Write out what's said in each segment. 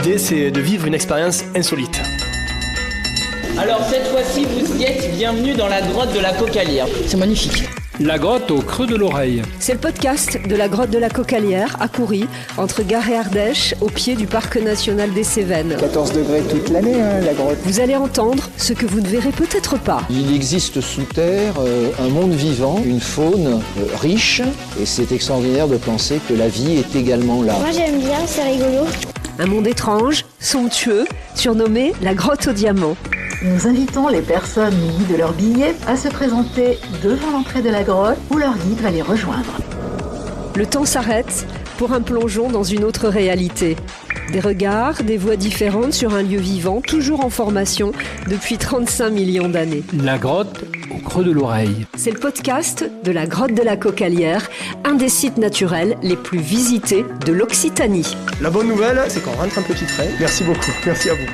L'idée, c'est de vivre une expérience insolite. Alors cette fois-ci, vous y êtes, bienvenue dans la grotte de la Cocalière. C'est magnifique. La grotte au creux de l'oreille. C'est le podcast de la grotte de la Cocalière, à Coury, entre Gare et Ardèche, au pied du parc national des Cévennes. 14 degrés toute l'année, la grotte. Vous allez entendre ce que vous ne verrez peut-être pas. Il existe sous terre un monde vivant, une faune riche, et c'est extraordinaire de penser que la vie est également là. Moi j'aime bien, c'est rigolo. Un monde étrange, somptueux, surnommé la grotte aux diamants. Nous invitons les personnes munies de leur billet à se présenter devant l'entrée de la grotte où leur guide va les rejoindre. Le temps s'arrête pour un plongeon dans une autre réalité. Des regards, des voix différentes sur un lieu vivant, toujours en formation depuis 35 millions d'années. La grotte au creux de l'oreille. C'est le podcast de la grotte de la Cocalière, un des sites naturels les plus visités de l'Occitanie. La bonne nouvelle, c'est qu'on rentre un petit train. Merci beaucoup, merci à vous.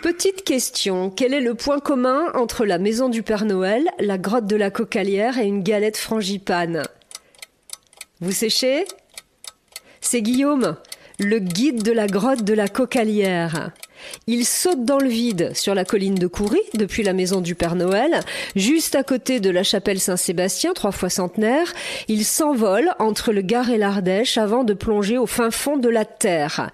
Petite question, quel est le point commun entre la maison du Père Noël, la grotte de la Cocalière et une galette frangipane? Vous séchez? C'est Guillaume, le guide de la grotte de la Cocalière. Il saute dans le vide sur la colline de Coury, depuis la maison du Père Noël, juste à côté de la chapelle Saint-Sébastien, 3 fois centenaire. Il s'envole entre le Gard et l'Ardèche avant de plonger au fin fond de la terre.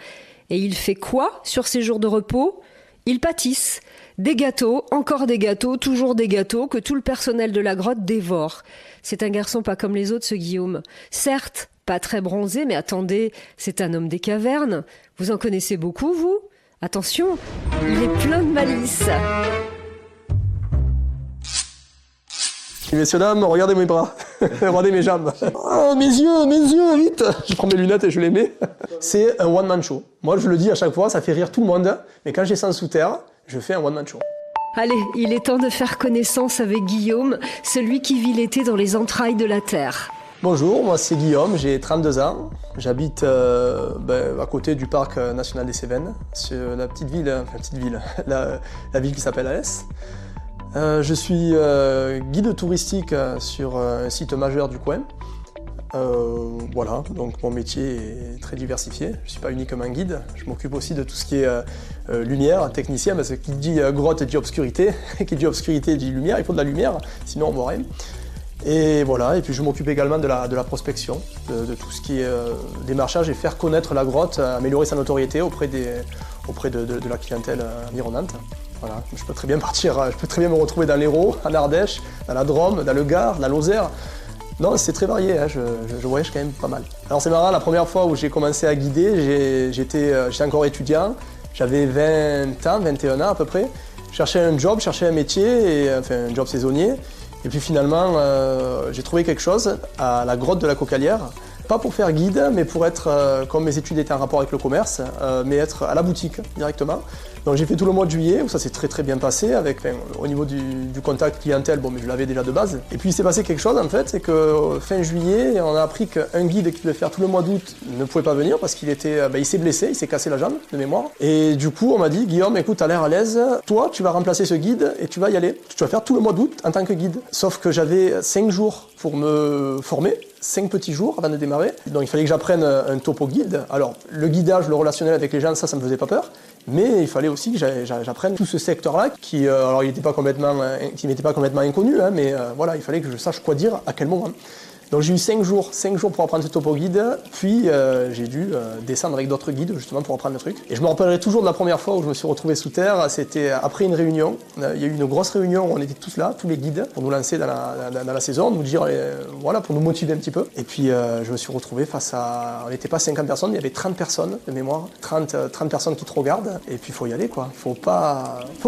Et il fait quoi sur ses jours de repos? Il pâtisse. Des gâteaux, encore des gâteaux, toujours des gâteaux que tout le personnel de la grotte dévore. C'est un garçon pas comme les autres, ce Guillaume. Certes, pas très bronzé, mais attendez, c'est un homme des cavernes. Vous en connaissez beaucoup, vous? Attention, il est plein de malice. Messieurs, dames, regardez mes bras, regardez mes jambes. Oh, mes yeux, vite. Je prends mes lunettes et je les mets. C'est un one-man show. Moi, je le dis à chaque fois, ça fait rire tout le monde. Mais quand je descends sous terre, je fais un one-man show. Allez, il est temps de faire connaissance avec Guillaume, celui qui vit l'été dans les entrailles de la terre. Bonjour, moi c'est Guillaume, j'ai 32 ans. J'habite à côté du parc national des Cévennes, sur la ville qui s'appelle Alès. Je suis guide touristique sur un site majeur du coin. Voilà, donc mon métier est très diversifié. Je ne suis pas uniquement guide, je m'occupe aussi de tout ce qui est lumière, technicien, parce que qui dit grotte dit obscurité, qui dit obscurité dit lumière, il faut de la lumière, sinon on ne voit rien. Et voilà, et puis je m'occupe également de la prospection, de tout ce qui est démarchage et faire connaître la grotte, améliorer sa notoriété auprès de la clientèle environnante. Voilà, je peux très bien me retrouver dans l'Hérault, en Ardèche, dans la Drôme, dans le Gard, dans la Lozère. Non, c'est très varié, hein, je voyage quand même pas mal. Alors c'est marrant, la première fois où j'ai commencé à guider, j'étais encore étudiant, j'avais 21 ans à peu près. Je cherchais un job, un métier, un job saisonnier. Et puis finalement, j'ai trouvé quelque chose à la grotte de la Cocalière. Pas pour faire guide, mais pour être, comme mes études étaient en rapport avec le commerce, mais être à la boutique directement. Donc j'ai fait tout le mois de juillet, où ça s'est très très bien passé, au niveau du contact clientèle, bon mais je l'avais déjà de base. Et puis il s'est passé quelque chose en fait, c'est que fin juillet, on a appris qu'un guide qui devait faire tout le mois d'août ne pouvait pas venir parce qu'il il s'est blessé, il s'est cassé la jambe de mémoire. Et du coup on m'a dit, Guillaume, écoute, t'as l'air à l'aise, toi tu vas remplacer ce guide et tu vas y aller. Tu vas faire tout le mois d'août en tant que guide. Sauf que j'avais 5 jours pour me former, 5 petits jours avant de démarrer. Donc il fallait que j'apprenne un topo guide. Alors le guidage, le relationnel avec les gens, ça me faisait pas peur. Mais il fallait aussi que j'apprenne tout ce secteur-là qui, alors il n'était pas complètement inconnu, hein, mais voilà, il fallait que je sache quoi dire à quel moment. Donc j'ai eu 5 jours pour apprendre ce topo guide, puis j'ai dû descendre avec d'autres guides justement pour apprendre le truc. Et je me rappellerai toujours de la première fois où je me suis retrouvé sous terre, c'était après une réunion. Il y a eu une grosse réunion où on était tous là, tous les guides, pour nous lancer dans la saison, nous dire, voilà, pour nous motiver un petit peu. Et puis je me suis retrouvé face à, on n'était pas 50 personnes, il y avait 30 personnes de mémoire, 30 personnes qui te regardent, et puis il faut y aller quoi, faut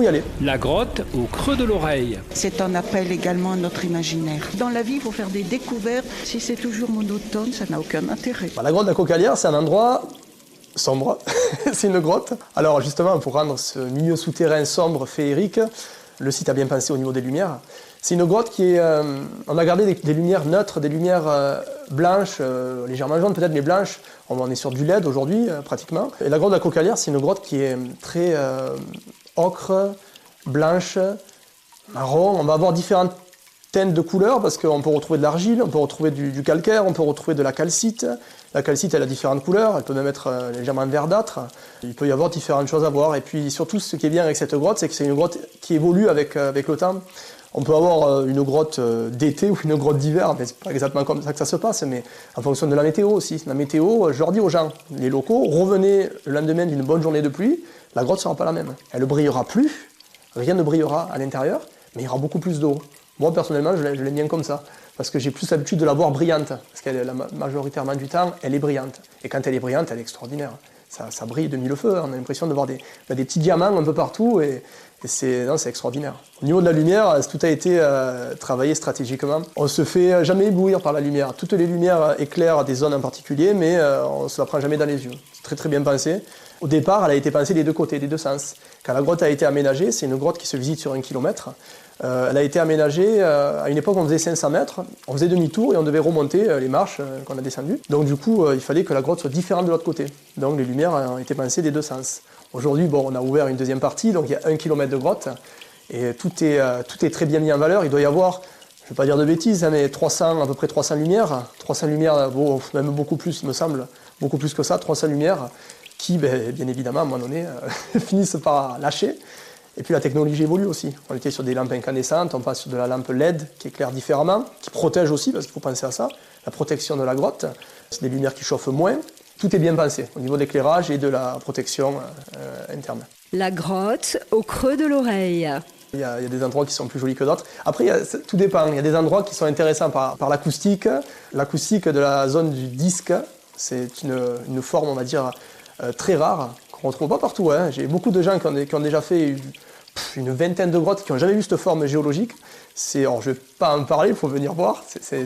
y aller. La grotte au creux de l'oreille. C'est un appel également à notre imaginaire. Dans la vie, il faut faire des découvertes. Si c'est toujours monotone, ça n'a aucun intérêt. La grotte de la Cocalière, c'est un endroit sombre, c'est une grotte. Alors justement, pour rendre ce milieu souterrain sombre, féerique, le site a bien pensé au niveau des lumières. C'est une grotte qui est... on a gardé des lumières neutres, des lumières blanches, légèrement jaunes peut-être, mais blanches. On est sur du LED aujourd'hui, pratiquement. Et la grotte de la Cocalière, c'est une grotte qui est très ocre, blanche, marron. On va avoir différentes teintes de couleurs parce qu'on peut retrouver de l'argile, on peut retrouver du calcaire, on peut retrouver de la calcite. La calcite, elle a différentes couleurs, elle peut même être légèrement verdâtre. Il peut y avoir différentes choses à voir. Et puis surtout, ce qui est bien avec cette grotte, c'est que c'est une grotte qui évolue avec le temps. On peut avoir une grotte d'été ou une grotte d'hiver, mais c'est pas exactement comme ça que ça se passe, mais en fonction de la météo aussi. La météo, je leur dis aux gens, les locaux, revenez le lendemain d'une bonne journée de pluie, la grotte ne sera pas la même. Elle ne brillera plus, rien ne brillera à l'intérieur, mais il y aura beaucoup plus d'eau. Moi, personnellement, je l'aime bien comme ça, parce que j'ai plus l'habitude de la voir brillante, parce qu'elle, majoritairement du temps, elle est brillante. Et quand elle est brillante, elle est extraordinaire. Ça brille de mille feux, on a l'impression de voir des petits diamants un peu partout, et c'est extraordinaire. Au niveau de la lumière, tout a été travaillé stratégiquement. On ne se fait jamais éblouir par la lumière. Toutes les lumières éclairent des zones en particulier, mais on ne se la prend jamais dans les yeux. C'est très très bien pensé. Au départ, elle a été pensée des deux côtés, des deux sens. Quand la grotte a été aménagée, c'est une grotte qui se visite sur 1 kilomètre. Elle a été aménagée à une époque où on faisait 500 mètres, on faisait demi-tour et on devait remonter les marches qu'on a descendues. Donc du coup, il fallait que la grotte soit différente de l'autre côté. Donc les lumières ont été pensées des deux sens. Aujourd'hui, on a ouvert une deuxième partie, donc il y a 1 kilomètre de grotte et tout est très bien mis en valeur. Il doit y avoir, je ne vais pas dire de bêtises, mais à peu près 300 lumières. 300 lumières, même beaucoup plus, il me semble, beaucoup plus que ça, 300 lumières qui, bien évidemment, à un moment donné, finissent par lâcher. Et puis la technologie évolue aussi. On était sur des lampes incandescentes, on passe sur de la lampe LED qui éclaire différemment, qui protège aussi, parce qu'il faut penser à ça. La protection de la grotte, c'est des lumières qui chauffent moins. Tout est bien pensé au niveau de l'éclairage et de la protection interne. La grotte au creux de l'oreille. Il y a des endroits qui sont plus jolis que d'autres. Après, tout dépend. Il y a des endroits qui sont intéressants par l'acoustique. L'acoustique de la zone du disque, c'est une forme, on va dire, très rare, qu'on ne retrouve pas partout. J'ai beaucoup de gens qui ont déjà fait une vingtaine de grottes qui n'ont jamais vu cette forme géologique. Alors, je ne vais pas en parler, il faut venir voir. C'est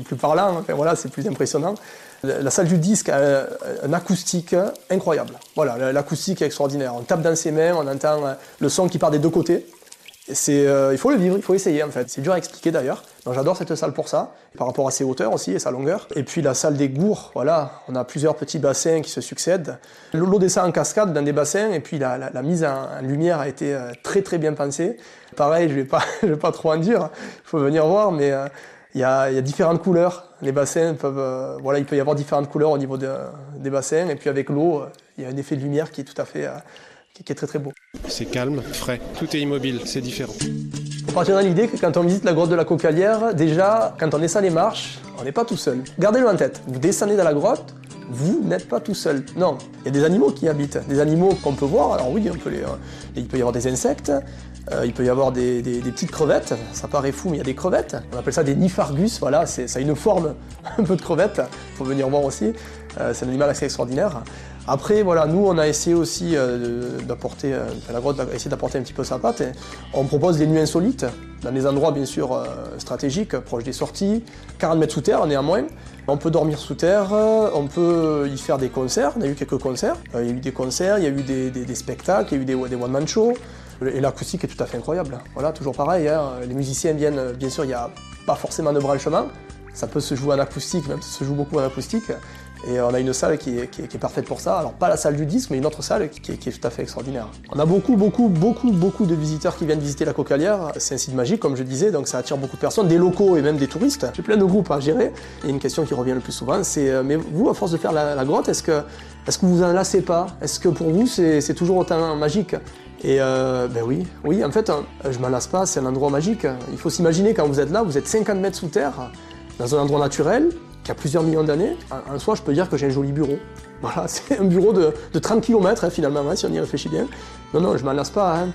plus parlant, enfin, voilà, c'est plus impressionnant. La salle du disque a un acoustique incroyable. Voilà, l'acoustique est extraordinaire. On tape dans ses mains, on entend le son qui part des deux côtés. Il faut le vivre, il faut essayer en fait. C'est dur à expliquer d'ailleurs. Donc j'adore cette salle pour ça, par rapport à ses hauteurs aussi et sa longueur. Et puis la salle des gourds, voilà, on a plusieurs petits bassins qui se succèdent. L'eau descend en cascade dans des bassins et puis la mise en lumière a été très très bien pensée. Pareil, je vais pas trop en dire, il faut venir voir, mais il y a différentes couleurs. Les bassins peuvent, il peut y avoir différentes couleurs au niveau des bassins. Et puis avec l'eau, il y a un effet de lumière qui est tout à fait, qui est très très beau. C'est calme, frais, tout est immobile, c'est différent. Il faut partir dans l'idée que quand on visite la grotte de la Cocalière, déjà, quand on descend les marches, on n'est pas tout seul. Gardez-le en tête, vous descendez dans la grotte, vous n'êtes pas tout seul. Non, il y a des animaux qui y habitent, des animaux qu'on peut voir. Alors oui, il peut y avoir des insectes, il peut y avoir des petites crevettes, ça paraît fou, mais il y a des crevettes. On appelle ça des niphargus, voilà, ça a une forme un peu de crevette, il faut venir voir aussi. C'est un animal assez extraordinaire. Après, voilà, nous, on a essayé aussi d'apporter, la grotte a essayé d'apporter un petit peu sa patte. On propose des nuits insolites, dans des endroits, bien sûr, stratégiques, proches des sorties, 40 mètres sous terre, néanmoins. On peut dormir sous terre, on peut y faire des concerts, on a eu quelques concerts. Il y a eu des concerts, il y a eu des spectacles, il y a eu des one-man shows. Et l'acoustique est tout à fait incroyable. Voilà, toujours pareil, les musiciens viennent, bien sûr, il n'y a pas forcément de branchement. Ça peut se jouer en acoustique, même ça se joue beaucoup en acoustique. Et on a une salle qui est parfaite pour ça. Alors pas la salle du disque, mais une autre salle qui est tout à fait extraordinaire. On a beaucoup de visiteurs qui viennent visiter la Cocalière. C'est un site magique, comme je disais, donc ça attire beaucoup de personnes, des locaux et même des touristes. J'ai plein de groupes à gérer. Et une question qui revient le plus souvent, c'est mais vous, à force de faire la grotte, est-ce que vous en lassez pas? Est-ce que pour vous, c'est toujours autant magique? Et oui, en fait, je m'en lasse pas, c'est un endroit magique. Il faut s'imaginer quand vous êtes là, vous êtes 50 mètres sous terre, dans un endroit naturel, qui a plusieurs millions d'années. En soi, je peux dire que j'ai un joli bureau. Voilà, c'est un bureau de 30 km finalement, si on y réfléchit bien. Non, je m'en lasse pas.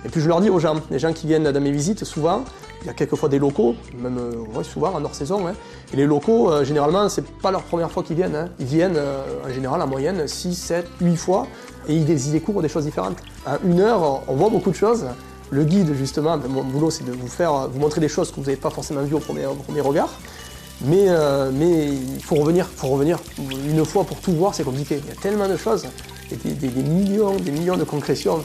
Et puis je leur dis aux gens, les gens qui viennent dans mes visites, souvent, il y a quelquefois des locaux, même souvent en hors saison. Et les locaux, généralement, c'est pas leur première fois qu'ils viennent. Ils viennent en général en moyenne 6, 7, 8 fois et ils découvrent des choses différentes. En 1 heure, on voit beaucoup de choses. Le guide, justement, mon boulot, c'est de vous montrer des choses que vous n'avez pas forcément vues au premier regard. Mais il faut revenir une fois pour tout voir, c'est compliqué. Il y a tellement de choses, et des millions de concrétions,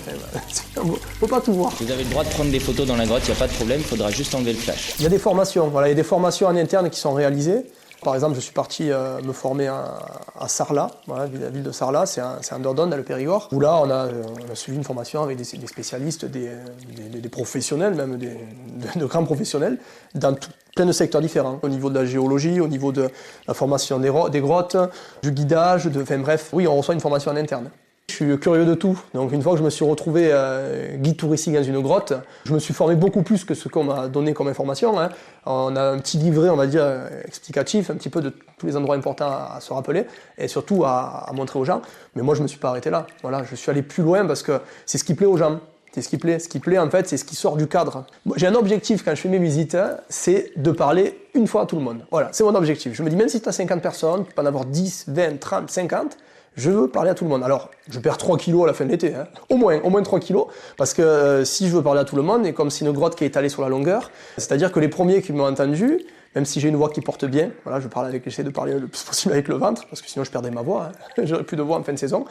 on ne peut pas tout voir. Vous avez le droit de prendre des photos dans la grotte, il n'y a pas de problème, il faudra juste enlever le flash. Il y a des formations, il y a des formations en interne qui sont réalisées. Par exemple, je suis parti me former à Sarlat, la ville de Sarlat, c'est en Dordogne, dans le Périgord, où là, on a suivi une formation avec des spécialistes, des professionnels, même de grands professionnels, dans plein de secteurs différents, au niveau de la géologie, au niveau de la formation des grottes, du guidage, enfin bref, oui, on reçoit une formation en interne. Je suis curieux de tout, donc une fois que je me suis retrouvé guide touristique dans une grotte, je me suis formé beaucoup plus que ce qu'on m'a donné comme information. On a un petit livret, on va dire, explicatif, un petit peu de tous les endroits importants à se rappeler, et surtout à montrer aux gens. Mais moi, je ne me suis pas arrêté là. Voilà, je suis allé plus loin parce que c'est ce qui plaît aux gens. C'est ce qui plaît. Ce qui plaît, en fait, c'est ce qui sort du cadre. J'ai un objectif quand je fais mes visites, c'est de parler une fois à tout le monde. Voilà, c'est mon objectif. Je me dis, même si tu as 50 personnes, tu peux en avoir 10, 20, 30, 50, je veux parler à tout le monde. Alors, je perds 3 kilos à la fin de l'été, au moins 3 kilos, parce que si je veux parler à tout le monde, et comme c'est une grotte qui est étalée sur la longueur, c'est-à-dire que les premiers qui m'ont entendu, même si j'ai une voix qui porte bien, voilà, j'essaie de parler le plus possible avec le ventre, parce que sinon je perdrais ma voix, j'aurais plus de voix en fin de saison.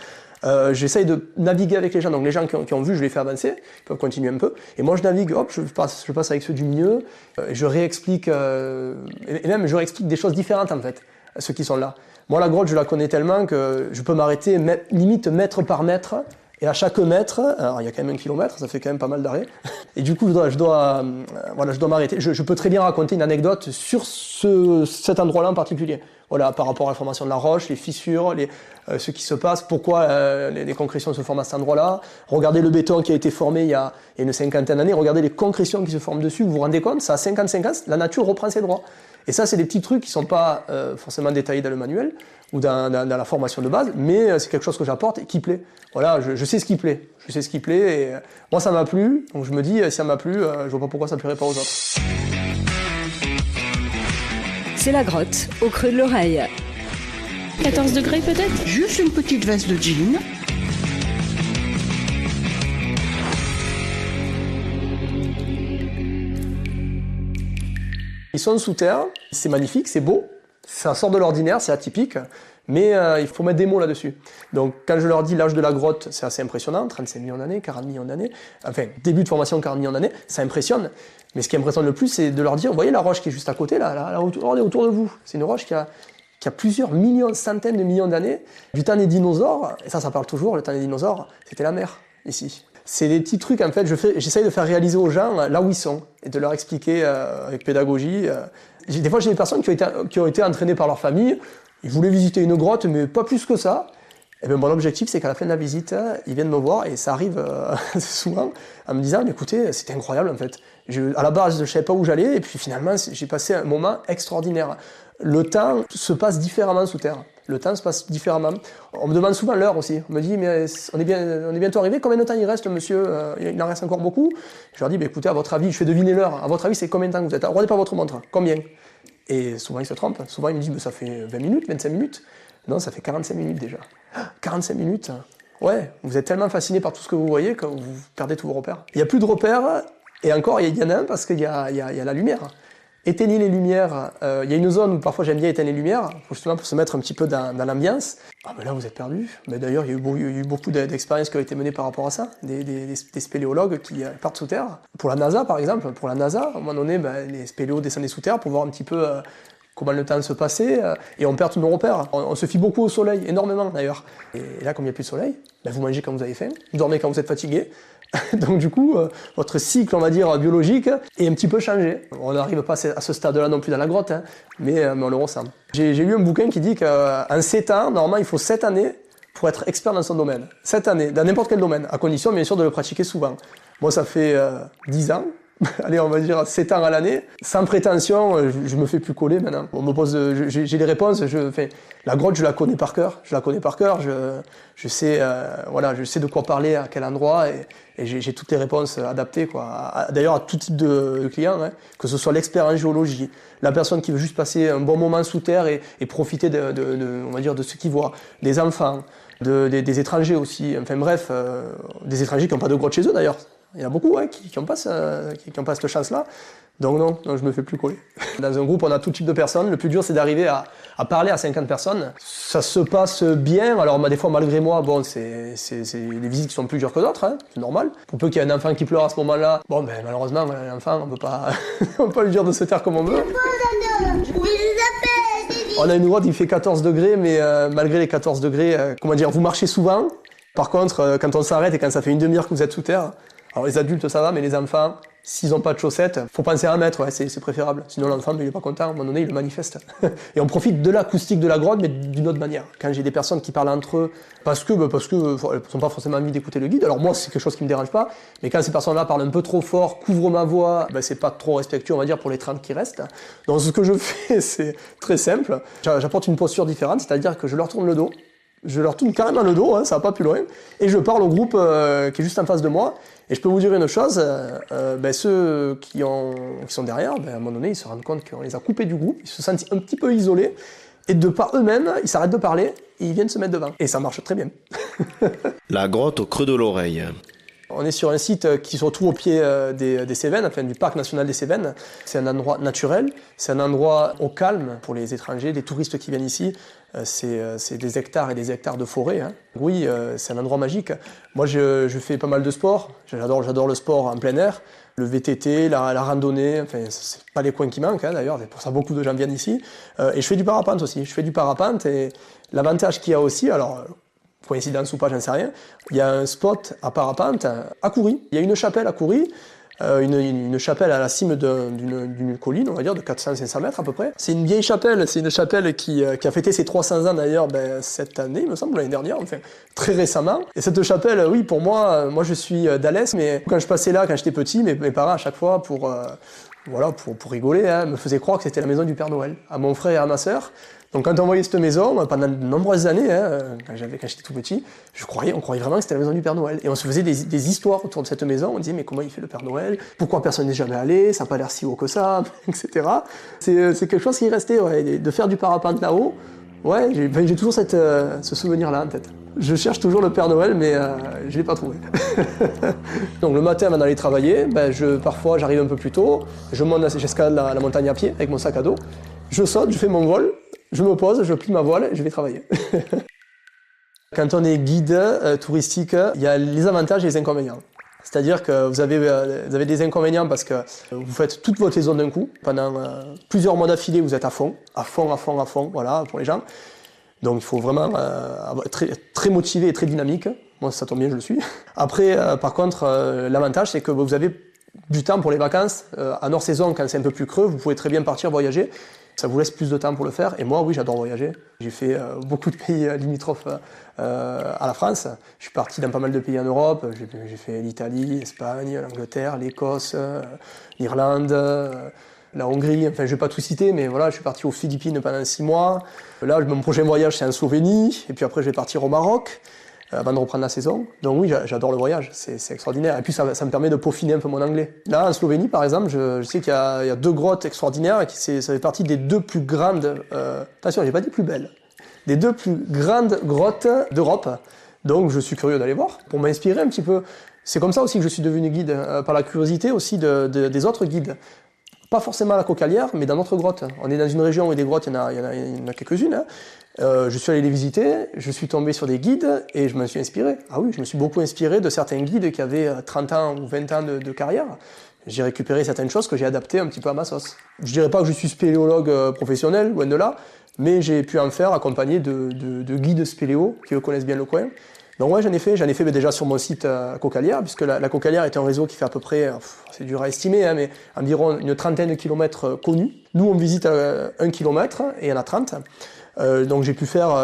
J'essaye de naviguer avec les gens, donc les gens qui ont vu, je les fais avancer, ils peuvent continuer un peu, et moi je navigue, hop, je passe avec ceux du milieu, je réexplique, et même je réexplique des choses différentes en fait, à ceux qui sont là. Moi, la grotte, je la connais tellement que je peux m'arrêter limite mètre par mètre. Et à chaque mètre, alors il y a quand même 1 kilomètre, ça fait quand même pas mal d'arrêts. Et du coup, je dois m'arrêter. Je peux très bien raconter une anecdote sur cet endroit-là en particulier. Voilà, par rapport à la formation de la roche, les fissures, ce qui se passe, pourquoi les concrétions se forment à cet endroit-là. Regardez le béton qui a été formé il y a une cinquantaine d'années. Regardez les concrétions qui se forment dessus. Vous vous rendez compte, ça a 55 ans, la nature reprend ses droits. Et ça, c'est des petits trucs qui ne sont pas forcément détaillés dans le manuel ou dans la formation de base, mais c'est quelque chose que j'apporte et qui plaît. Voilà, je sais ce qui plaît. Je sais ce qui plaît et moi, ça m'a plu. Donc je me dis, si ça m'a plu, je vois pas pourquoi ça ne plairait pas aux autres. C'est la grotte, au creux de l'oreille. 14 degrés peut-être ? Juste une petite veste de jean. Ils sont sous terre, c'est magnifique, c'est beau, ça sort de l'ordinaire, c'est atypique, mais il faut mettre des mots là-dessus. Donc quand je leur dis l'âge de la grotte, c'est assez impressionnant, 35 millions d'années, 40 millions d'années, enfin début de formation 40 millions d'années, ça impressionne. Mais ce qui impressionne le plus, c'est de leur dire, vous voyez la roche qui est juste à côté, là autour de vous, c'est une roche qui a plusieurs millions, centaines de millions d'années, du temps des dinosaures, et ça parle toujours, le temps des dinosaures, c'était la mer, ici. C'est des petits trucs, en fait, j'essaye de faire réaliser aux gens là où ils sont, et de leur expliquer avec pédagogie. Des fois, j'ai des personnes qui ont été entraînées par leur famille, ils voulaient visiter une grotte, mais pas plus que ça. Et bien, mon objectif, c'est qu'à la fin de la visite, ils viennent me voir, et ça arrive souvent, en me disant, écoutez, c'était incroyable, en fait. À la base, je ne savais pas où j'allais, et puis finalement, j'ai passé un moment extraordinaire. Le temps se passe différemment sous terre. Le temps se passe différemment. On me demande souvent l'heure aussi. On me dit, mais on est bientôt arrivé, combien de temps il reste, monsieur? Il en reste encore beaucoup? Je leur dis, écoutez, à votre avis, je fais deviner l'heure. À votre avis, c'est combien de temps que vous êtes? Regardez pas votre montre. Combien? Et souvent, ils se trompent. Souvent, ils me disent, ça fait 20 minutes, 25 minutes. Non, ça fait 45 minutes déjà. 45 minutes? Ouais, vous êtes tellement fasciné par tout ce que vous voyez que vous perdez tous vos repères. Il n'y a plus de repères, et encore, il y en a un parce qu'il y a la lumière. Éteignez les lumières. Il y a une zone où parfois j'aime bien éteindre les lumières, justement pour se mettre un petit peu dans l'ambiance. Ah mais là vous êtes perdu. Mais d'ailleurs il y a eu beaucoup d'expériences qui ont été menées par rapport à ça, des spéléologues qui partent sous terre. Pour la NASA par exemple, à un moment donné, les spéléos descendaient sous terre pour voir un petit peu comment le temps se passait, et on perd tous nos repères. On se fie beaucoup au soleil, énormément d'ailleurs. Et là, comme il n'y a plus de soleil, vous mangez quand vous avez faim, vous dormez quand vous êtes fatigué. Donc du coup, votre cycle, on va dire, biologique est un petit peu changé. On n'arrive pas à ce stade-là non plus dans la grotte, mais on le ressent. J'ai lu un bouquin qui dit qu'en 7 ans, normalement, il faut 7 années pour être expert dans son domaine. 7 années, dans n'importe quel domaine, à condition, bien sûr, de le pratiquer souvent. Moi, ça fait 10 ans. Allez, on va dire 7 ans à l'année. Sans prétention, je me fais plus coller maintenant. On me pose, j'ai les réponses. La grotte, je la connais par cœur. Je sais, je sais de quoi parler, à quel endroit, et j'ai toutes les réponses adaptées, quoi. D'ailleurs, à tout type de client, que ce soit l'expert en géologie, la personne qui veut juste passer un bon moment sous terre et profiter on va dire, de ce qu'il voit, des enfants, des étrangers aussi. Enfin bref, des étrangers qui n'ont pas de grotte chez eux d'ailleurs. Il y en a beaucoup qui n'ont pas cette chance-là. Donc non, je me fais plus coller. Dans un groupe, on a tout type de personnes. Le plus dur, c'est d'arriver à parler à 50 personnes. Ça se passe bien. Alors des fois, malgré moi, c'est des visites qui sont plus dures que d'autres, c'est normal. Pour peu qu'il y ait un enfant qui pleure à ce moment-là, malheureusement, l'enfant, on peut pas lui dire de se taire comme on veut. On a une grotte qui fait 14 degrés, mais malgré les 14 degrés, vous marchez souvent. Par contre, quand on s'arrête et quand ça fait une demi-heure que vous êtes sous terre, alors les adultes ça va, mais les enfants, S'ils n'ont pas de chaussettes, faut penser à en mettre, ouais, c'est préférable. Sinon l'enfant il est pas content, à un moment donné il le manifeste. Et on profite de l'acoustique de la grotte, mais d'une autre manière. Quand j'ai des personnes qui parlent entre eux, parce que elles n'ont pas forcément envie d'écouter le guide, alors moi c'est quelque chose qui me dérange pas, mais quand ces personnes-là parlent un peu trop fort, couvrent ma voix, c'est pas trop respectueux on va dire pour les 30 qui restent. Donc ce que je fais c'est très simple, j'apporte une posture différente, c'est-à-dire que je leur tourne le dos, je leur tourne carrément le dos, ça va pas plus loin, et je parle au groupe qui est juste en face de moi. Et je peux vous dire une chose, ceux qui sont derrière, à un moment donné, ils se rendent compte qu'on les a coupés du groupe, ils se sentent un petit peu isolés, et de par eux-mêmes, ils s'arrêtent de parler, et ils viennent se mettre devant. Et ça marche très bien. La grotte au creux de l'oreille. On est sur un site qui se retrouve au pied des Cévennes, enfin du parc national des Cévennes. C'est un endroit naturel, c'est un endroit au calme pour les étrangers, les touristes qui viennent ici. C'est des hectares et des hectares de forêt. Hein. Oui, c'est un endroit magique. Moi, je fais pas mal de sport. J'adore le sport en plein air. Le VTT, la randonnée, enfin, c'est pas les coins qui manquent hein, d'ailleurs. C'est pour ça que beaucoup de gens viennent ici. Et je fais du parapente aussi. Je fais du parapente et l'avantage qu'il y a aussi, alors coïncidence ou pas, j'en sais rien, il y a un spot à parapente à Coury. Il y a une chapelle à Coury. Une chapelle à la cime d'une colline, on va dire, de 400-500 mètres à peu près. C'est une vieille chapelle, c'est une chapelle qui a fêté ses 300 ans d'ailleurs cette année, il me semble, l'année dernière, enfin très récemment. Et cette chapelle, oui, pour moi je suis d'Alès, mais quand je passais là, quand j'étais petit, mes parents à chaque fois, pour rigoler, hein, me faisaient croire que c'était la maison du Père Noël, à mon frère et à ma sœur. Donc quand on voyait cette maison, pendant de nombreuses années, hein, quand j'étais tout petit, on croyait vraiment que c'était la maison du Père Noël. Et on se faisait des histoires autour de cette maison, on disait mais comment il fait le Père Noël? Pourquoi personne n'est jamais allé? Ça n'a pas l'air si haut que ça, etc. C'est quelque chose qui est resté, ouais, de faire du parapente là-haut. Ouais, j'ai toujours ce souvenir-là en tête. Je cherche toujours le Père Noël, mais je ne l'ai pas trouvé. Donc le matin, avant d'aller travailler, parfois j'arrive un peu plus tôt, j'escalade la montagne à pied avec mon sac à dos, je saute, je fais mon vol, je me pose, je plie ma voile et je vais travailler. Quand on est guide touristique, il y a les avantages et les inconvénients. C'est-à-dire que vous avez des inconvénients parce que vous faites toute votre saison d'un coup. Pendant plusieurs mois d'affilée, vous êtes à fond, voilà, pour les gens. Donc il faut vraiment être très motivé et très dynamique. Moi, ça tombe bien, je le suis. Après, par contre, l'avantage, c'est que vous avez du temps pour les vacances. En hors saison, quand c'est un peu plus creux, vous pouvez très bien partir voyager. Ça vous laisse plus de temps pour le faire. Et moi, oui, j'adore voyager. J'ai fait beaucoup de pays limitrophes à la France. Je suis parti dans pas mal de pays en Europe. J'ai fait l'Italie, l'Espagne, l'Angleterre, l'Écosse, l'Irlande, la Hongrie. Enfin, je vais pas tout citer, mais voilà, je suis parti aux Philippines pendant 6 mois. Là, mon prochain voyage, c'est en Slovénie. Et puis après, je vais partir au Maroc avant de reprendre la saison. Donc oui, j'adore le voyage, c'est extraordinaire. Et puis ça me permet de peaufiner un peu mon anglais. Là, en Slovénie, par exemple, je sais qu'il y a 2 grottes extraordinaires, et ça fait partie des 2 plus grandes, attention, j'ai pas dit plus belles, des 2 plus grandes grottes d'Europe. Donc je suis curieux d'aller voir, pour m'inspirer un petit peu. C'est comme ça aussi que je suis devenu guide, par la curiosité aussi des autres guides. Pas forcément à la Cocalière, mais dans notre grotte. On est dans une région où des grottes, il y en a quelques-unes. Hein. Je suis allé les visiter, je suis tombé sur des guides et je me suis inspiré. Ah oui, je me suis beaucoup inspiré de certains guides qui avaient 30 ans ou 20 ans de carrière. J'ai récupéré certaines choses que j'ai adaptées un petit peu à ma sauce. Je dirais pas que je suis spéléologue professionnel, loin de là, mais j'ai pu en faire accompagné de guides spéléo qui eux connaissent bien le coin. Donc ouais, j'en ai fait déjà sur mon site Cocalière, puisque la Cocalière est un réseau qui fait à peu près, c'est dur à estimer, hein, mais environ une trentaine de kilomètres connus. Nous, on visite 1 kilomètre et il y en a 30. Donc j'ai dû faire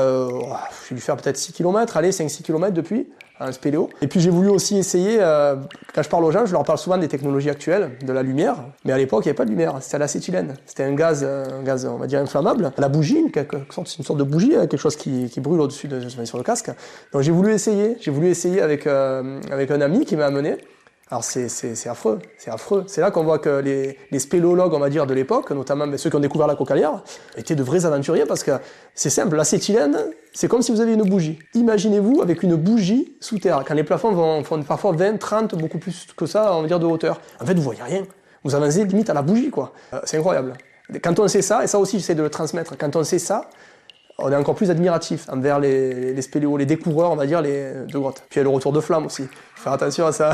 peut-être 6 km, 5-6 km depuis, en spéléo. Et puis j'ai voulu aussi essayer, quand je parle aux gens, je leur parle souvent des technologies actuelles, de la lumière. Mais à l'époque, il n'y avait pas de lumière, c'était à l'acétylène. C'était un gaz, on va dire, inflammable. La bougie, c'est une sorte de bougie, quelque chose qui brûle au-dessus sur le casque. Donc j'ai voulu essayer avec un ami qui m'a amené. Alors c'est affreux. C'est là qu'on voit que les spéléologues, on va dire, de l'époque, notamment ceux qui ont découvert la Cocalière, étaient de vrais aventuriers parce que c'est simple, l'acétylène, c'est comme si vous aviez une bougie. Imaginez-vous avec une fougie sous terre, quand les plafonds font parfois 20, 30, beaucoup plus que ça, on va dire, de hauteur. En fait, vous voyez rien. Vous avancez limite à la bougie, quoi. C'est incroyable. Quand on sait ça, et ça aussi j'essaie de le transmettre, quand on sait ça, on est encore plus admiratif envers les spéléos, les découvreurs, on va dire, de grottes. Puis il y a le retour de flamme aussi. Faire attention à ça.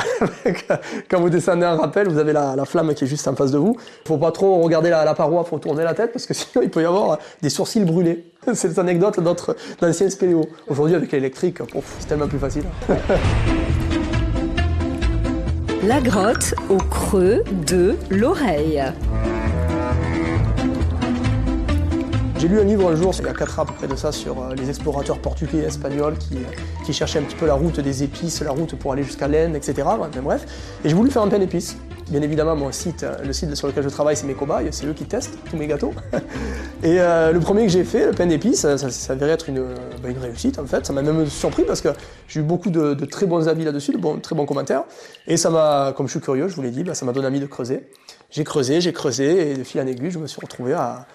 Quand vous descendez un rappel, vous avez la flamme qui est juste en face de vous. Il faut pas trop regarder la paroi, il faut tourner la tête, parce que sinon il peut y avoir des sourcils brûlés. C'est des anecdotes d'anciens spéléos. Aujourd'hui, avec l'électrique, c'est tellement plus facile. La grotte au creux de l'oreille. J'ai lu un livre un jour, il y a 4 ans à peu près de ça, sur les explorateurs portugais et espagnols qui cherchaient un petit peu la route des épices, la route pour aller jusqu'à l'Inde, etc. Bref. Et j'ai voulu faire un pain d'épices. Bien évidemment, le site sur lequel je travaille, c'est mes cobayes, c'est eux qui testent tous mes gâteaux. Et le premier que j'ai fait, le pain d'épices, ça s'avérait être une réussite en fait. Ça m'a même surpris parce que j'ai eu beaucoup de très bons avis là-dessus, de très bons commentaires. Et ça m'a, comme je suis curieux, je vous l'ai dit, ça m'a donné envie de creuser. J'ai creusé, et de fil en aiguille, je me suis retrouvé à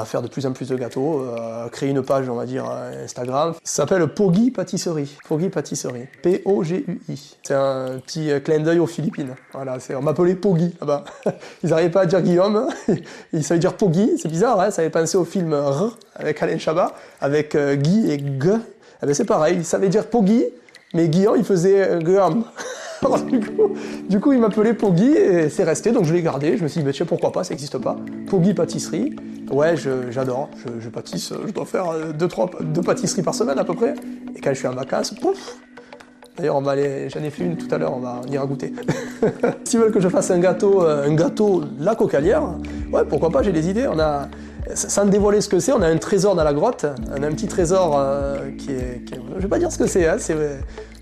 faire de plus en plus de gâteaux, créer une page, on va dire, Instagram. Ça s'appelle Pogui Pâtisserie. Pogui Pâtisserie. P-O-G-U-I. C'est un petit clin d'œil aux Philippines. Voilà, on m'appelait Pogui là-bas. Ils n'arrivaient pas à dire Guillaume, ils savaient dire Pogui. C'est bizarre, hein, ça avait pensé au film R avec Alain Chabat, avec Guy et G. Eh ben, c'est pareil, ils savaient dire Pogui, mais Guillaume, il faisait Guillaume. Alors, du coup, il m'appelait Pogui et c'est resté, donc je l'ai gardé. Je me suis dit, tiens, pourquoi pas, ça n'existe pas. Pogui Pâtisserie. Ouais, j'adore, je pâtisse, je dois faire 2 pâtisseries par semaine à peu près. Et quand je suis en vacances, pouf. D'ailleurs, j'en ai fait une tout à l'heure, on va y goûter. S'ils veulent que je fasse un gâteau la cocalière, ouais, pourquoi pas, j'ai des idées. Sans dévoiler ce que c'est, on a un trésor dans la grotte. On a un petit trésor je vais pas dire ce que c'est, hein,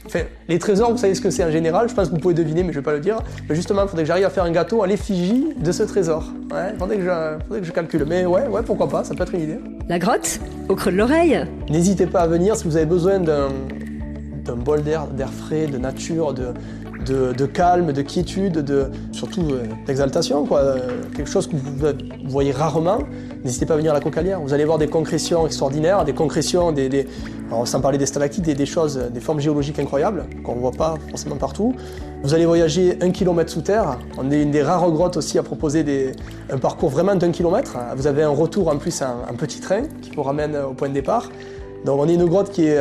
Enfin, les trésors, vous savez ce que c'est en général, je pense que vous pouvez deviner, mais je vais pas le dire. Mais justement, il faudrait que j'arrive à faire un gâteau à l'effigie de ce trésor. Ouais, faudrait que je calcule. Mais ouais, pourquoi pas, ça peut être une idée. La grotte au creux de l'oreille. N'hésitez pas à venir si vous avez besoin d'un bol d'air frais, de nature, de calme, de quiétude, surtout d'exaltation, quoi. Quelque chose que vous voyez rarement. N'hésitez pas à venir à la Cocalière. Vous allez voir des concrétions extraordinaires, des concrétions, alors sans parler des stalactites, des formes géologiques incroyables qu'on ne voit pas forcément partout. Vous allez voyager 1 kilomètre sous terre. On est une des rares grottes aussi à proposer un parcours vraiment d'1 kilomètre. Vous avez un retour en plus en petit train qui vous ramène au point de départ. Donc on est une grotte qui est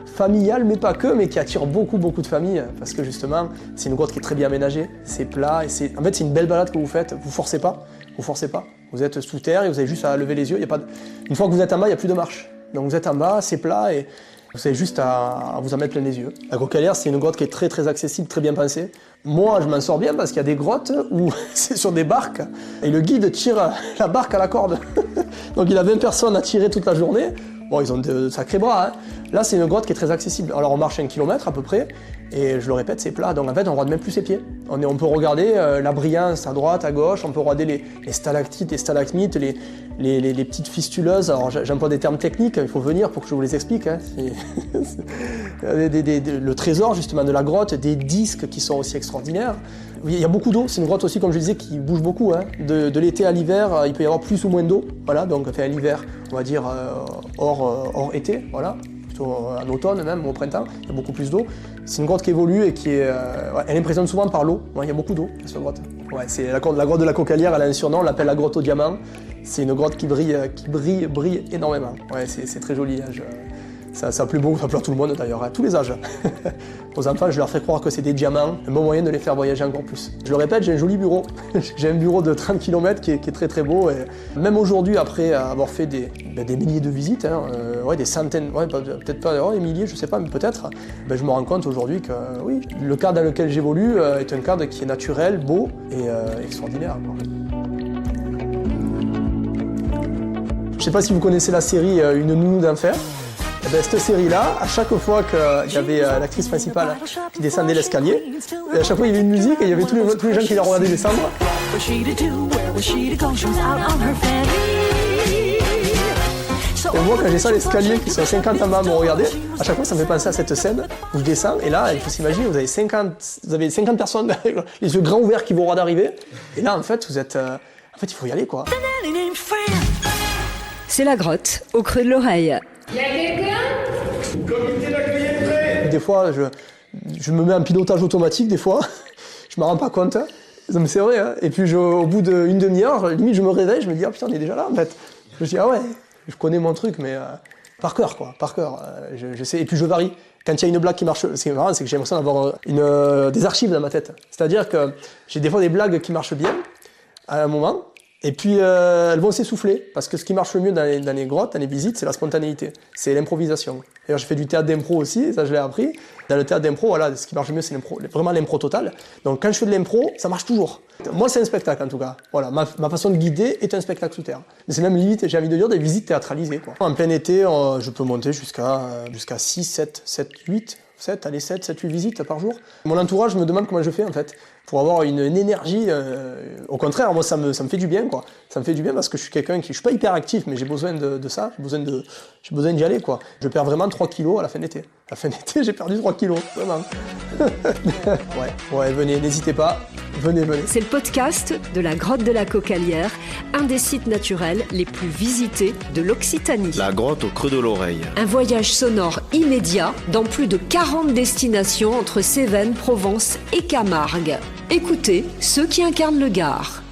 familiale, mais pas que, mais qui attire beaucoup de familles parce que justement c'est une grotte qui est très bien aménagée, c'est plat et c'est une belle balade que vous faites. Vous forcez pas. Vous êtes sous terre et vous avez juste à lever les yeux. Une fois que vous êtes en bas, il n'y a plus de marche. Donc vous êtes en bas, c'est plat et vous avez juste à vous en mettre plein les yeux. La Cocalière, c'est une grotte qui est très accessible, très bien pensée. Moi, je m'en sors bien parce qu'il y a des grottes où c'est sur des barques et le guide tire la barque à la corde. Donc il a 20 personnes à tirer toute la journée. Bon, ils ont de sacrés bras, hein. Là, c'est une grotte qui est très accessible. Alors, on marche 1 kilomètre à peu près, et je le répète, c'est plat. Donc, en fait, on ne regarde même plus ses pieds. On peut regarder la brillance à droite, à gauche, on peut regarder les stalactites, les stalagmites, les petites fistuleuses. Alors, j'emploie des termes techniques, il faut venir pour que je vous les explique. Hein. Le trésor, justement, de la grotte, des disques qui sont aussi extraordinaires. Il y a beaucoup d'eau, c'est une grotte aussi, comme je disais, qui bouge beaucoup. Hein. De l'été à l'hiver, il peut y avoir plus ou moins d'eau. Voilà, donc l'hiver, on va dire hors été, voilà. Plutôt en automne même, ou au printemps, il y a beaucoup plus d'eau. C'est une grotte qui évolue et elle impressionne souvent par l'eau. Ouais, il y a beaucoup d'eau dans cette grotte. Ouais, c'est la grotte de la Cocalière, elle a un surnom, on l'appelle la grotte au diamant. C'est une grotte qui brille énormément. Ouais, c'est très joli. Hein. Ça plaît beaucoup, ça plaît à tout le monde d'ailleurs, à tous les âges. Aux enfants, je leur fais croire que c'est des diamants, un bon moyen de les faire voyager encore plus. Je le répète, j'ai un joli bureau. J'ai un bureau de 30 km qui est très beau. Et même aujourd'hui, après avoir fait des milliers de visites, hein, des centaines, peut-être pas des milliers, je sais pas, mais peut-être, je me rends compte aujourd'hui que oui, le cadre dans lequel j'évolue est un cadre qui est naturel, beau et extraordinaire, quoi. Je sais pas si vous connaissez la série Une nounou d'enfer. Cette série-là, à chaque fois qu'il y avait l'actrice principale qui descendait l'escalier, à chaque fois il y avait une musique et il y avait tous les gens qui la regardaient descendre. Et moi, quand j'ai ça, l'escalier qui sont 50 en bas à me regarder, à chaque fois ça me fait penser à cette scène où je descends et là, il faut s'imaginer, vous avez 50 personnes avec les yeux grands ouverts qui vous regardent arriver. Et là, en fait, il faut y aller, quoi. C'est la grotte au creux de l'oreille. Il y a quelqu'un ? Comité d'accueil prêt. Des fois, je me mets en pilotage automatique, des fois. Je me rends pas compte. Hein. Mais c'est vrai. Hein. Et puis, au bout d'une demi-heure, limite, je me réveille, je me dis, ah putain, on est déjà là, en fait. Je me dis, ah ouais, je connais mon truc, mais par cœur, quoi. Par cœur. Je sais. Et puis, je varie. Quand il y a une blague qui marche, ce qui est marrant, c'est que j'ai l'impression d'avoir des archives dans ma tête. C'est-à-dire que j'ai des fois des blagues qui marchent bien, à un moment, Et puis, elles vont s'essouffler, parce que ce qui marche le mieux dans les grottes, dans les visites, c'est la spontanéité, c'est l'improvisation. D'ailleurs, j'ai fait du théâtre d'impro aussi, ça je l'ai appris. Dans le théâtre d'impro, voilà, ce qui marche le mieux, c'est vraiment l'impro totale. Donc quand je fais de l'impro, ça marche toujours. Moi, c'est un spectacle en tout cas. Voilà, ma façon de guider est un spectacle sous terre. Mais c'est même limite, j'ai envie de dire, des visites théâtralisées, quoi. En plein été, je peux monter jusqu'à 6, 7, 8 visites par jour. Mon entourage me demande comment je fais en fait, pour avoir une énergie. Au contraire, moi ça me fait du bien, quoi. Ça me fait du bien parce que je suis quelqu'un je suis pas hyper actif, mais j'ai besoin de ça, j'ai besoin d'y aller, quoi. Je perds vraiment 3 kilos à la fin d'été. À la fin d'été, j'ai perdu 3 kilos, vraiment. ouais, venez, n'hésitez pas. Venez. C'est le podcast de la grotte de la Cocalière, un des sites naturels les plus visités de l'Occitanie. La grotte au creux de l'oreille. Un voyage sonore immédiat dans plus de 40 destinations entre Cévennes, Provence et Camargue. Écoutez ceux qui incarnent le Gard.